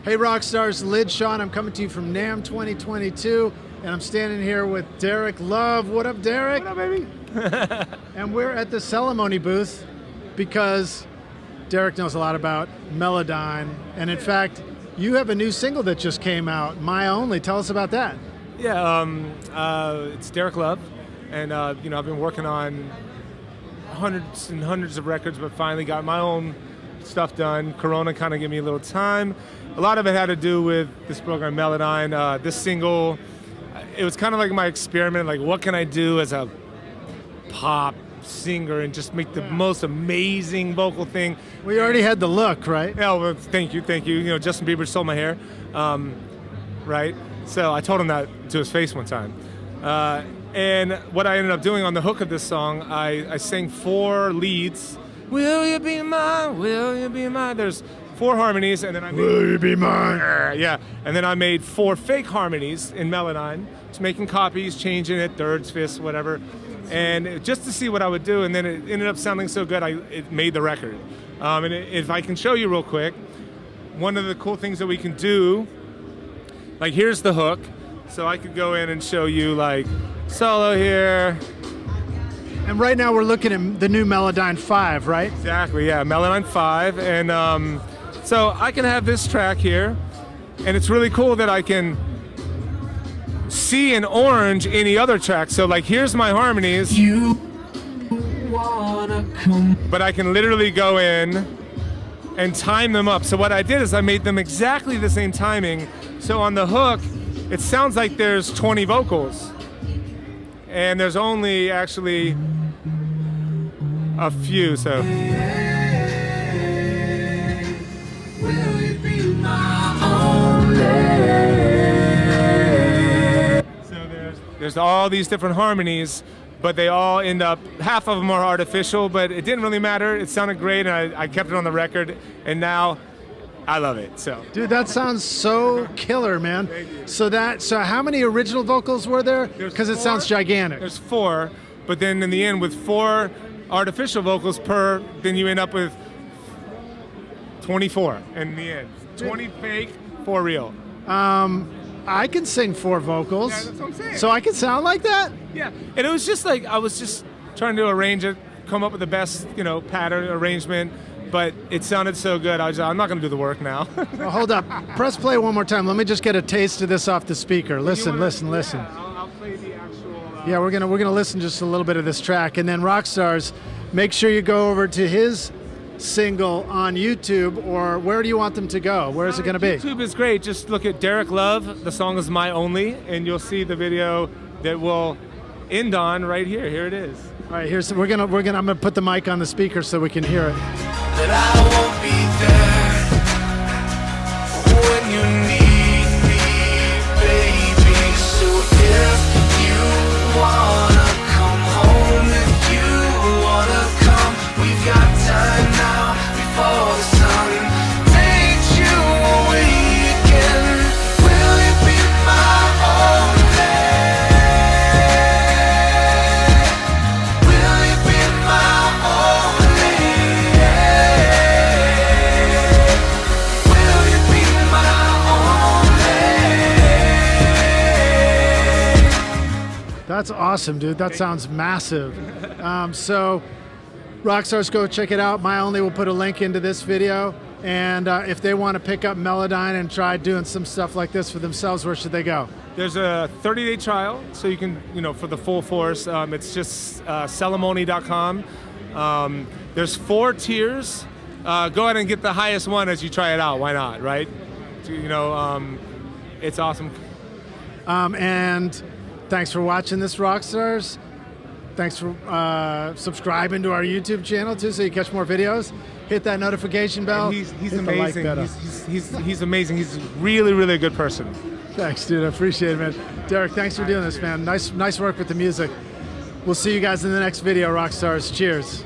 Hey Rockstars, Lid Sean, I'm coming to you from NAMM 2022, and I'm standing here with Derek Love. What up, Derek? What up, baby? And we're at the Celemony booth because Derek knows a lot about Melodyne, and in fact, you have a new single that just came out, My Only. Tell us about that. Yeah, it's Derek Love, and you know, I've been working on hundreds and hundreds of records, but finally got my own stuff done. Corona kind of gave me a little time. A lot of it had to do with this program, Melodyne. This single, it was kind of like my experiment, like what can I do as a pop singer and just make the most amazing vocal thing. We already had the look, right? Yeah, well, thank you. You know, Justin Bieber stole my hair, right? So I told him that to his face one time. And what I ended up doing on the hook of this song, I sang 4 leads. Will you be mine? Will you be mine? There's 4 harmonies, and then I made, Will you be mine? Yeah, and then I made 4 fake harmonies in Melodyne, just making copies, changing it, thirds, fifths, whatever, and just to see what I would do. And then it ended up sounding so good, it made the record. And if I can show you real quick, one of the cool things that we can do, like here's the hook, so I could go in and show you like solo here. And right now we're looking at the new Melodyne 5, right? Exactly, yeah, Melodyne 5, and so I can have this track here, and it's really cool that I can see in orange any other track. So like here's my harmonies, You wanna come. but I can literally go in and time them up. So what I did is I made them exactly the same timing. So on the hook, it sounds like there's 20 vocals, and there's only actually a few, so. There's all these different harmonies, but they all end up, half of them are artificial, but it didn't really matter. It sounded great, and I kept it on the record, and now I love it, so. Dude, that sounds so killer, man. Thank you. So how many original vocals were there? There's Because it 4. sounds gigantic. There's 4, but then in the end, with 4 artificial vocals per, then you end up with 24 in the end. 20 fake, 4 real. I can sing 4 vocals. Yeah, that's what I'm saying. So I can sound like that? Yeah, and it was just like, I was just trying to arrange it, come up with the best, you know, pattern arrangement, but it sounded so good, I'm not gonna do the work now. Well, hold up. Press play one more time. Let me just get a taste of this off the speaker. Listen. Yeah, I'll play the actual... Yeah, we're gonna listen just a little bit of this track, and then Rockstars, make sure you go over to his single on YouTube, or where do you want them to go? Where is it gonna be? YouTube is great. Just look at Derek Love. The song is My Only, and you'll see the video that will end on right here. Here it is. All right, I'm gonna put the mic on the speaker so we can hear it. That I won't be there when you need me, baby. So if you wanna come home, if you wanna come, we've got time now before the sun takes you away again. Will it be my only? Will it be my only? Will it be my only? That's awesome, dude. That sounds massive. So, Rockstars, go check it out. My Only will put a link into this video. And if they want to pick up Melodyne and try doing some stuff like this for themselves, where should they go? There's a 30-day trial, so you can, you know, for the full force. It's just Celemony.com. There's 4 tiers. Go ahead and get the highest one as you try it out. Why not, right? You know, it's awesome. And thanks for watching this, Rockstars. Thanks for subscribing to our YouTube channel too, so you catch more videos. Hit that notification bell. And he's Hit the like amazing. button. He's amazing. He's really, really a good person. Thanks, dude. I appreciate it, man. Derek, thanks for doing this, man. Nice work with the music. We'll see you guys in the next video, Rockstars. Cheers.